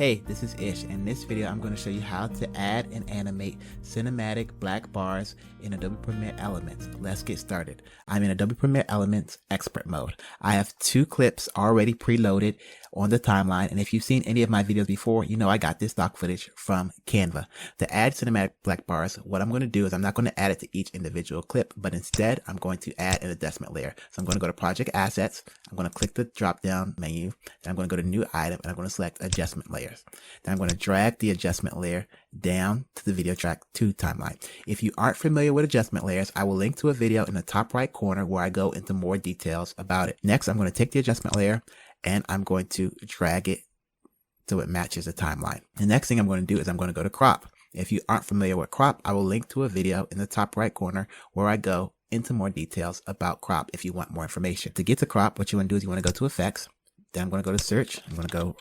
Hey, this is Ish, and in this video I'm going to show you how to add and animate cinematic black bars in Adobe Premiere Elements. Let's get started. I'm in Adobe Premiere Elements Expert mode. I have 2 clips already preloaded on the timeline, and if you've seen any of my videos before, you know I got this stock footage from Canva. To add cinematic black bars, what I'm going to do is I'm not going to add it to each individual clip, but instead I'm going to add an adjustment layer. So I'm going to go to Project Assets, I'm going to click the drop down menu, and I'm going to go to New Item, and I'm going to select Adjustment Layer. Then I'm going to drag the adjustment layer down to the video track 2 timeline. If you aren't familiar with adjustment layers, I will link to a video in the top right corner where I go into more details about it. Next, I'm going to take the adjustment layer and I'm going to drag it so it matches the timeline. The next thing I'm going to do is I'm going to go to crop. If you aren't familiar with crop, I will link to a video in the top right corner where I go into more details about crop if you want more information. To get to crop, what you want to do is you want to go to effects. Then I'm going to go to search. I'm going to go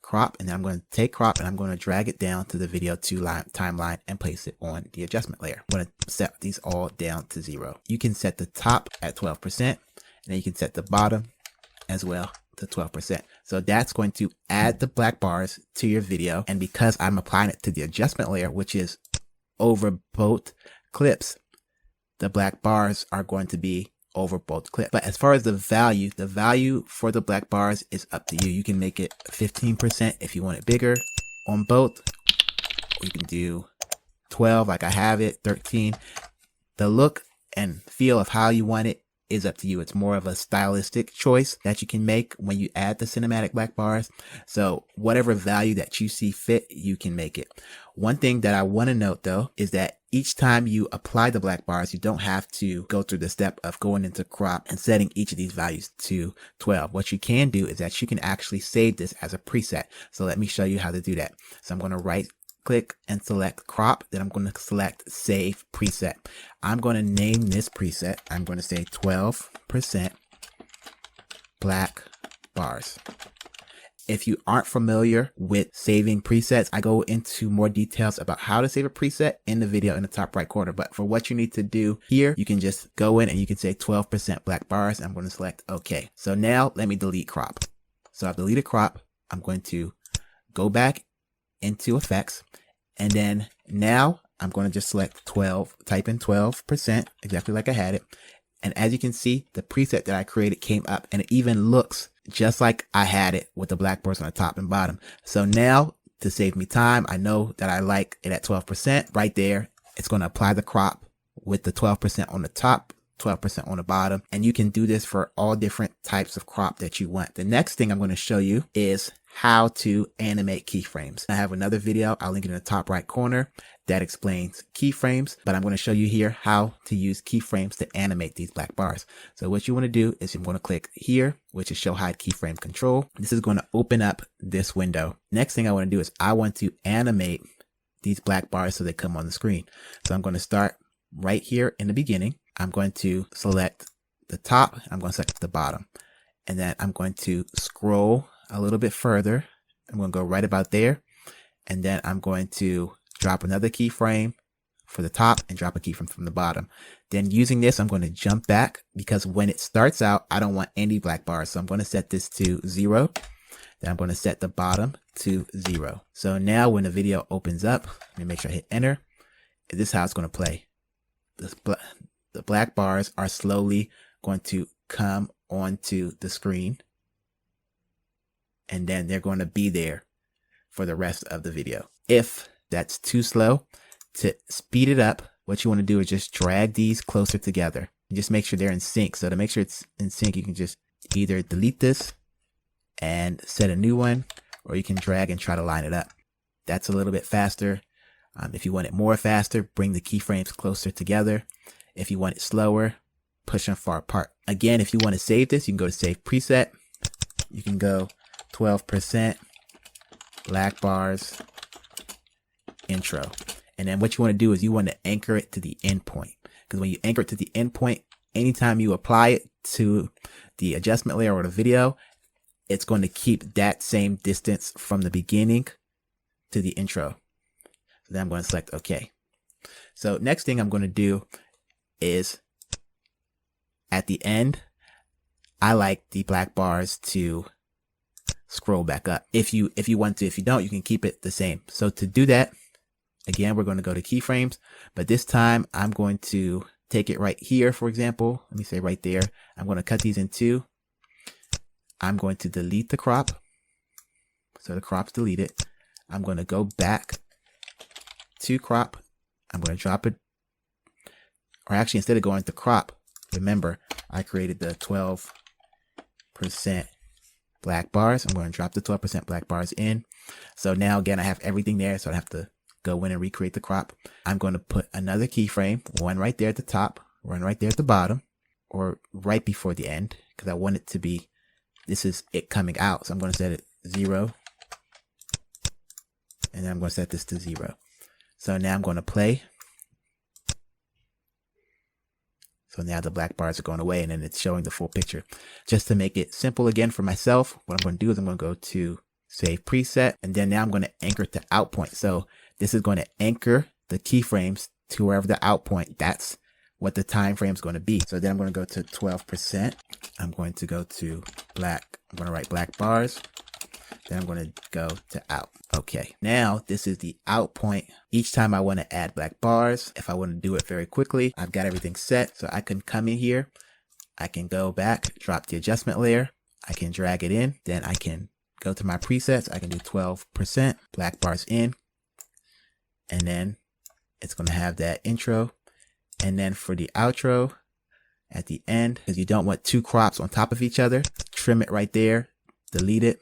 crop, and then I'm going to take crop and I'm going to drag it down to the video 2 timeline and place it on the adjustment layer. I'm going to set these all down to 0. You can set the top at 12%, and then you can set the bottom as well to 12%. So that's going to add the black bars to your video, and because I'm applying it to the adjustment layer, which is over both clips, the black bars are going to be over both clips. But as far as the value for the black bars is up to you. You can make it 15% if you want it bigger on both, or you can do 12 like I have it, 13. The look and feel of how you want it is up to you. It's more of a stylistic choice that you can make when you add the cinematic black bars. So whatever value that you see fit, you can make it. One thing that I want to note though is that each time you apply the black bars, you don't have to go through the step of going into crop and setting each of these values to 12. What you can do is that you can actually save this as a preset. So let me show you how to do that. So I'm going to right click and select crop. Then I'm going to select save preset. I'm going to name this preset. I'm going to say 12% black bars. If you aren't familiar with saving presets, I go into more details about how to save a preset in the video in the top right corner. But for what you need to do here, you can just go in and you can say 12% black bars. I'm going to select OK. So now let me delete crop. So I've deleted crop. I'm going to go back into effects, and then now I'm going to just select 12, type in 12% exactly like I had it. And as you can see, the preset that I created came up, and it even looks just like I had it with the black bars on the top and bottom. So now to save me time, I know that I like it at 12% right there. It's going to apply the crop with the 12% on the top, 12% on the bottom. And you can do this for all different types of crop that you want. The next thing I'm going to show you is how to animate keyframes. I have another video, I'll link it in the top right corner, that explains keyframes, but I'm going to show you here how to use keyframes to animate these black bars. So what you want to do is you're going to click here, which is show hide keyframe control. This is going to open up this window. Next thing I want to do is I want to animate these black bars so they come on the screen. So I'm going to start right here in the beginning. I'm going to select the top, I'm going to select the bottom, and then I'm going to scroll a little bit further. I'm going to go right about there, and then I'm going to drop another keyframe for the top and drop a keyframe from the bottom. Then using this, I'm going to jump back because when it starts out, I don't want any black bars. So I'm going to set this to 0. Then I'm going to set the bottom to 0. So now when the video opens up, let me make sure I hit enter. This is how it's going to play. The black bars are slowly going to come onto the screen, and then they're going to be there for the rest of the video. If that's too slow, to speed it up, what you want to do is just drag these closer together. Just make sure they're in sync. So to make sure it's in sync, you can just either delete this and set a new one, or you can drag and try to line it up. That's a little bit faster. If you want it more faster, bring the keyframes closer together. If you want it slower, push them far apart. Again, if you want to save this, you can go to save preset. You can go 12% black bars intro. And then what you want to do is you want to anchor it to the end point. Because when you anchor it to the end point, anytime you apply it to the adjustment layer or the video, it's going to keep that same distance from the beginning to the intro. So then I'm going to select OK. So next thing I'm going to do is at the end, I like the black bars to scroll back up if you want to. If you don't, you can keep it the same. So to do that, again, we're going to go to keyframes, but this time I'm going to take it right here. For example, let me say right there, I'm going to cut these in two. I'm going to delete the crop. So the crop's deleted. I'm going to go back to crop. I'm going to drop it. Or actually, instead of going to crop, remember, I created the 12% black bars. I'm going to drop the 12% black bars in. So now again, I have everything there. So I have to go in and recreate the crop. I'm going to put another keyframe, one right there at the top, one right there at the bottom, or right before the end, because I want it to be, this is it coming out. So I'm going to set it 0. And then I'm going to set this to 0. So now I'm going to play. So now the black bars are going away and then it's showing the full picture. Just to make it simple again for myself, what I'm going to do is I'm going to go to save preset. And then now I'm going to anchor to out point. So this is going to anchor the keyframes to wherever the out point. That's what the time frame is going to be. So then I'm going to go to 12%. I'm going to go to black. I'm going to write black bars. Then I'm going to go to out. Okay, now this is the out point. Each time I want to add black bars, if I want to do it very quickly, I've got everything set. So I can come in here. I can go back, drop the adjustment layer. I can drag it in. Then I can go to my presets. I can do 12%, black bars in. And then it's going to have that intro. And then for the outro at the end, because you don't want two crops on top of each other, trim it right there, delete it,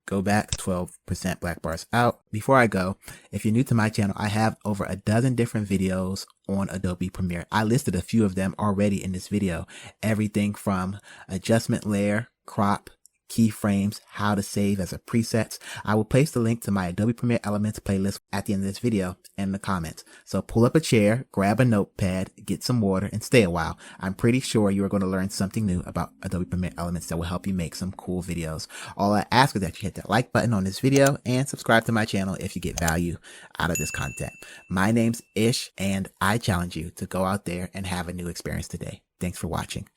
go back, 12% black bars out. Before I go, if you're new to my channel, I have over a dozen different videos on Adobe Premiere. I listed a few of them already in this video. Everything from adjustment layer, crop, keyframes, how to save as a presets. I will place the link to my Adobe Premiere Elements playlist at the end of this video in the comments. So pull up a chair, grab a notepad, get some water, and stay a while. I'm pretty sure you are going to learn something new about Adobe Premiere Elements that will help you make some cool videos. All I ask is that you hit that like button on this video and subscribe to my channel if you get value out of this content. My name's Ish, and I challenge you to go out there and have a new experience today. Thanks for watching.